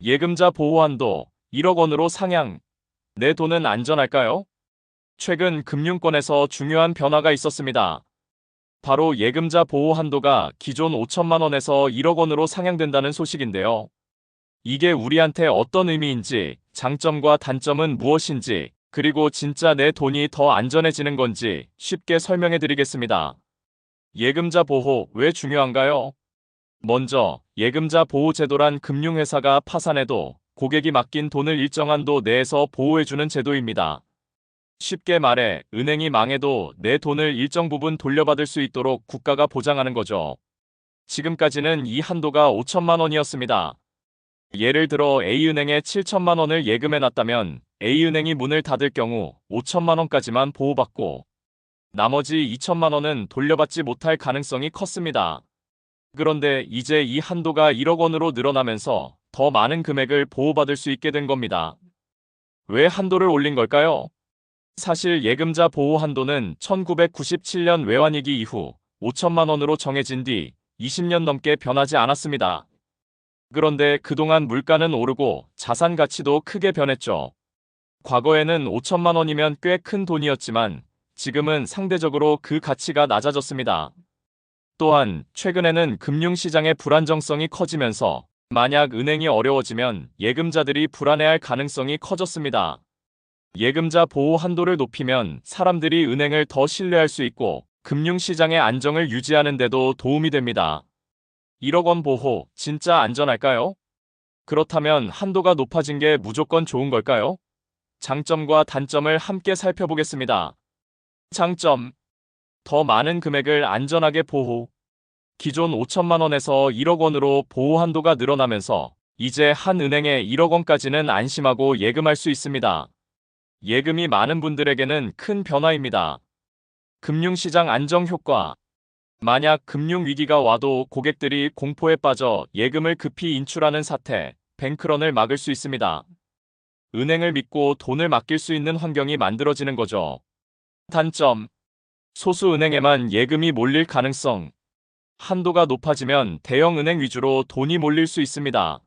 예금자 보호 한도 1억 원으로 상향. 내 돈은 안전할까요? 최근 금융권에서 중요한 변화가 있었습니다. 바로 예금자 보호 한도가 기존 5천만 원에서 1억 원으로 상향된다는 소식인데요. 이게 우리한테 어떤 의미인지, 장점과 단점은 무엇인지, 그리고 진짜 내 돈이 더 안전해지는 건지 쉽게 설명해 드리겠습니다. 예금자 보호 왜 중요한가요? 먼저, 예금자 보호 제도란 금융회사가 파산해도 고객이 맡긴 돈을 일정 한도 내에서 보호해주는 제도입니다. 쉽게 말해, 은행이 망해도 내 돈을 일정 부분 돌려받을 수 있도록 국가가 보장하는 거죠. 지금까지는 이 한도가 5천만 원이었습니다. 예를 들어 A은행에 7천만 원을 예금해놨다면 A은행이 문을 닫을 경우 5천만 원까지만 보호받고 나머지 2천만 원은 돌려받지 못할 가능성이 컸습니다. 그런데 이제 이 한도가 1억 원으로 늘어나면서 더 많은 금액을 보호받을 수 있게 된 겁니다. 왜 한도를 올린 걸까요? 사실 예금자 보호 한도는 1997년 외환위기 이후 5천만 원으로 정해진 뒤 20년 넘게 변하지 않았습니다. 그런데 그동안 물가는 오르고 자산 가치도 크게 변했죠. 과거에는 5천만 원이면 꽤 큰 돈이었지만 지금은 상대적으로 그 가치가 낮아졌습니다. 또한 최근에는 금융시장의 불안정성이 커지면서 만약 은행이 어려워지면 예금자들이 불안해할 가능성이 커졌습니다. 예금자 보호 한도를 높이면 사람들이 은행을 더 신뢰할 수 있고 금융시장의 안정을 유지하는 데도 도움이 됩니다. 1억 원 보호 진짜 안전할까요? 그렇다면 한도가 높아진 게 무조건 좋은 걸까요? 장점과 단점을 함께 살펴보겠습니다. 장점. 더 많은 금액을 안전하게 보호. 기존 5천만 원에서 1억 원으로 보호 한도가 늘어나면서 이제 한 은행에 1억 원까지는 안심하고 예금할 수 있습니다. 예금이 많은 분들에게는 큰 변화입니다. 금융시장 안정 효과. 만약 금융위기가 와도 고객들이 공포에 빠져 예금을 급히 인출하는 사태, 뱅크런을 막을 수 있습니다. 은행을 믿고 돈을 맡길 수 있는 환경이 만들어지는 거죠. 단점. 소수 은행에만 예금이 몰릴 가능성. 한도가 높아지면 대형 은행 위주로 돈이 몰릴 수 있습니다.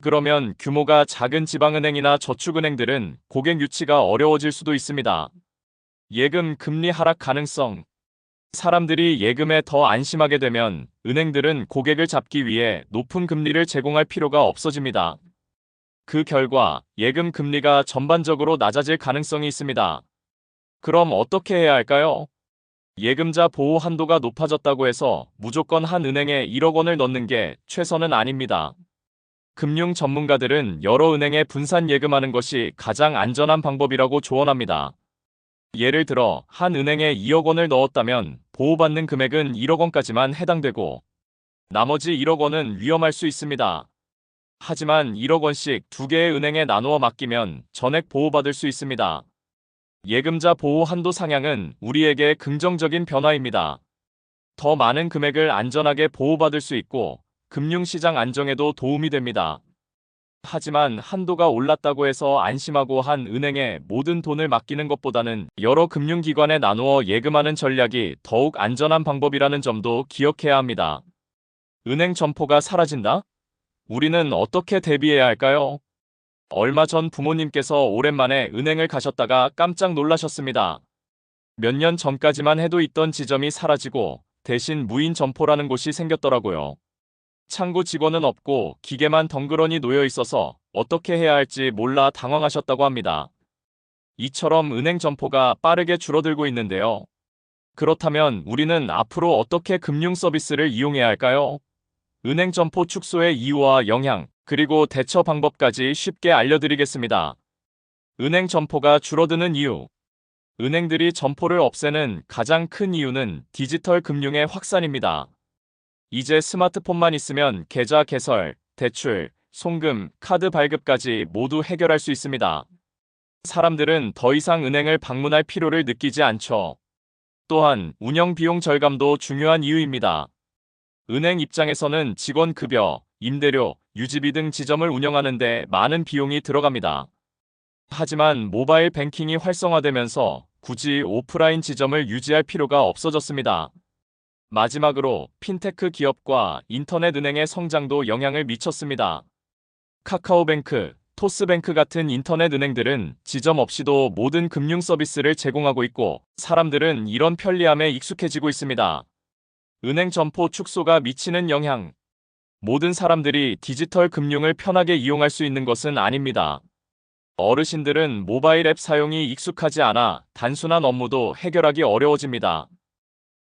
그러면 규모가 작은 지방은행이나 저축은행들은 고객 유치가 어려워질 수도 있습니다. 예금 금리 하락 가능성. 사람들이 예금에 더 안심하게 되면 은행들은 고객을 잡기 위해 높은 금리를 제공할 필요가 없어집니다. 그 결과 예금 금리가 전반적으로 낮아질 가능성이 있습니다. 그럼 어떻게 해야 할까요? 예금자 보호 한도가 높아졌다고 해서 무조건 한 은행에 1억 원을 넣는 게 최선은 아닙니다. 금융 전문가들은 여러 은행에 분산 예금하는 것이 가장 안전한 방법이라고 조언합니다. 예를 들어 한 은행에 2억 원을 넣었다면 보호받는 금액은 1억 원까지만 해당되고 나머지 1억 원은 위험할 수 있습니다. 하지만 1억 원씩 두 개의 은행에 나누어 맡기면 전액 보호받을 수 있습니다. 예금자 보호 한도 상향은 우리에게 긍정적인 변화입니다. 더 많은 금액을 안전하게 보호받을 수 있고 금융시장 안정에도 도움이 됩니다. 하지만 한도가 올랐다고 해서 안심하고 한 은행에 모든 돈을 맡기는 것보다는 여러 금융기관에 나누어 예금하는 전략이 더욱 안전한 방법이라는 점도 기억해야 합니다. 은행 점포가 사라진다? 우리는 어떻게 대비해야 할까요? 얼마 전 부모님께서 오랜만에 은행을 가셨다가 깜짝 놀라셨습니다. 몇 년 전까지만 해도 있던 지점이 사라지고 대신 무인 점포라는 곳이 생겼더라고요. 창구 직원은 없고 기계만 덩그러니 놓여 있어서 어떻게 해야 할지 몰라 당황하셨다고 합니다. 이처럼 은행 점포가 빠르게 줄어들고 있는데요. 그렇다면 우리는 앞으로 어떻게 금융 서비스를 이용해야 할까요? 은행 점포 축소의 이유와 영향, 그리고 대처 방법까지 쉽게 알려드리겠습니다. 은행 점포가 줄어드는 이유. 은행들이 점포를 없애는 가장 큰 이유는 디지털 금융의 확산입니다. 이제 스마트폰만 있으면 계좌 개설, 대출, 송금, 카드 발급까지 모두 해결할 수 있습니다. 사람들은 더 이상 은행을 방문할 필요를 느끼지 않죠. 또한 운영 비용 절감도 중요한 이유입니다. 은행 입장에서는 직원 급여, 임대료, 유지비 등 지점을 운영하는 데 많은 비용이 들어갑니다. 하지만 모바일 뱅킹이 활성화되면서 굳이 오프라인 지점을 유지할 필요가 없어졌습니다. 마지막으로 핀테크 기업과 인터넷 은행의 성장도 영향을 미쳤습니다. 카카오뱅크, 토스뱅크 같은 인터넷 은행들은 지점 없이도 모든 금융 서비스를 제공하고 있고 사람들은 이런 편리함에 익숙해지고 있습니다. 은행 점포 축소가 미치는 영향. 모든 사람들이 디지털 금융을 편하게 이용할 수 있는 것은 아닙니다. 어르신들은 모바일 앱 사용이 익숙하지 않아 단순한 업무도 해결하기 어려워집니다.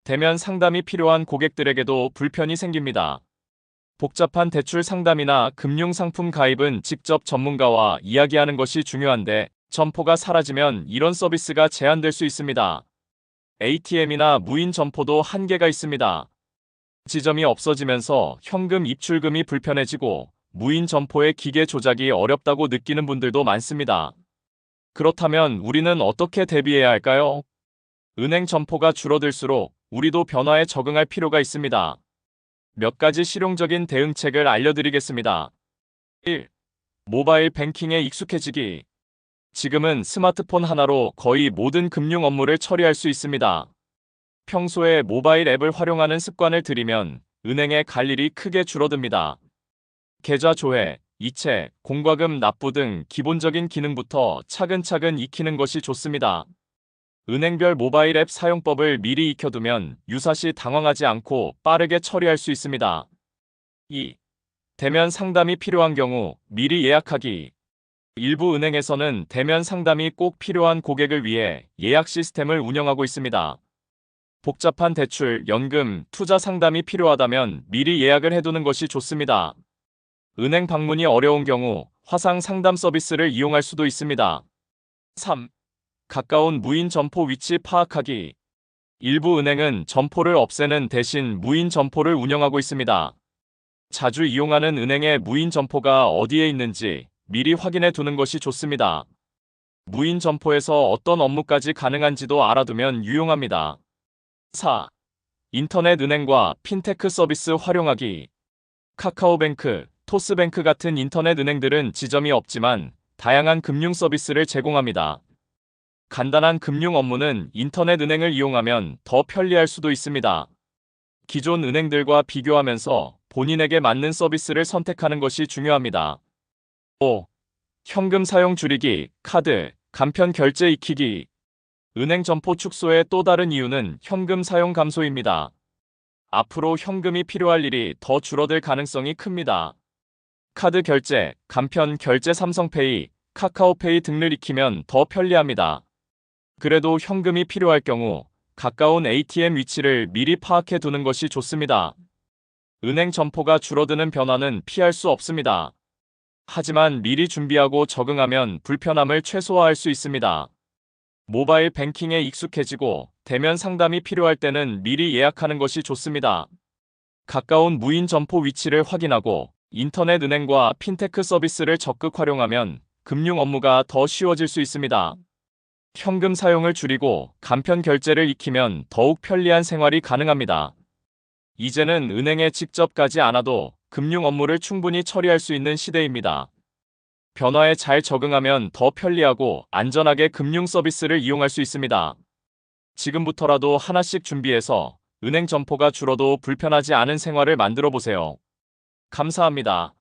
대면 상담이 필요한 고객들에게도 불편이 생깁니다. 복잡한 대출 상담이나 금융상품 가입은 직접 전문가와 이야기하는 것이 중요한데 점포가 사라지면 이런 서비스가 제한될 수 있습니다. ATM이나 무인 점포도 한계가 있습니다. 지점이 없어지면서 현금 입출금이 불편해지고 무인 점포의 기계 조작이 어렵다고 느끼는 분들도 많습니다. 그렇다면 우리는 어떻게 대비해야 할까요? 은행 점포가 줄어들수록 우리도 변화에 적응할 필요가 있습니다. 몇 가지 실용적인 대응책을 알려드리겠습니다. 1. 모바일 뱅킹에 익숙해지기. 지금은 스마트폰 하나로 거의 모든 금융 업무를 처리할 수 있습니다. 평소에 모바일 앱을 활용하는 습관을 들이면 은행에 갈 일이 크게 줄어듭니다. 계좌 조회, 이체, 공과금 납부 등 기본적인 기능부터 차근차근 익히는 것이 좋습니다. 은행별 모바일 앱 사용법을 미리 익혀두면 유사시 당황하지 않고 빠르게 처리할 수 있습니다. 2. 대면 상담이 필요한 경우 미리 예약하기. 일부 은행에서는 대면 상담이 꼭 필요한 고객을 위해 예약 시스템을 운영하고 있습니다. 복잡한 대출, 연금, 투자 상담이 필요하다면 미리 예약을 해두는 것이 좋습니다. 은행 방문이 어려운 경우 화상 상담 서비스를 이용할 수도 있습니다. 3. 가까운 무인 점포 위치 파악하기. 일부 은행은 점포를 없애는 대신 무인 점포를 운영하고 있습니다. 자주 이용하는 은행의 무인 점포가 어디에 있는지 미리 확인해 두는 것이 좋습니다. 무인 점포에서 어떤 업무까지 가능한지도 알아두면 유용합니다. 4. 인터넷 은행과 핀테크 서비스 활용하기. 카카오뱅크, 토스뱅크 같은 인터넷 은행들은 지점이 없지만 다양한 금융 서비스를 제공합니다. 간단한 금융 업무는 인터넷 은행을 이용하면 더 편리할 수도 있습니다. 기존 은행들과 비교하면서 본인에게 맞는 서비스를 선택하는 것이 중요합니다. 5. 현금 사용 줄이기, 카드, 간편 결제 익히기. 은행 점포 축소의 또 다른 이유는 현금 사용 감소입니다. 앞으로 현금이 필요할 일이 더 줄어들 가능성이 큽니다. 카드 결제, 간편 결제 삼성페이, 카카오페이 등을 익히면 더 편리합니다. 그래도 현금이 필요할 경우 가까운 ATM 위치를 미리 파악해 두는 것이 좋습니다. 은행 점포가 줄어드는 변화는 피할 수 없습니다. 하지만 미리 준비하고 적응하면 불편함을 최소화할 수 있습니다. 모바일 뱅킹에 익숙해지고 대면 상담이 필요할 때는 미리 예약하는 것이 좋습니다. 가까운 무인 점포 위치를 확인하고 인터넷 은행과 핀테크 서비스를 적극 활용하면 금융 업무가 더 쉬워질 수 있습니다. 현금 사용을 줄이고 간편 결제를 익히면 더욱 편리한 생활이 가능합니다. 이제는 은행에 직접 가지 않아도 금융 업무를 충분히 처리할 수 있는 시대입니다. 변화에 잘 적응하면 더 편리하고 안전하게 금융 서비스를 이용할 수 있습니다. 지금부터라도 하나씩 준비해서 은행 점포가 줄어도 불편하지 않은 생활을 만들어 보세요. 감사합니다.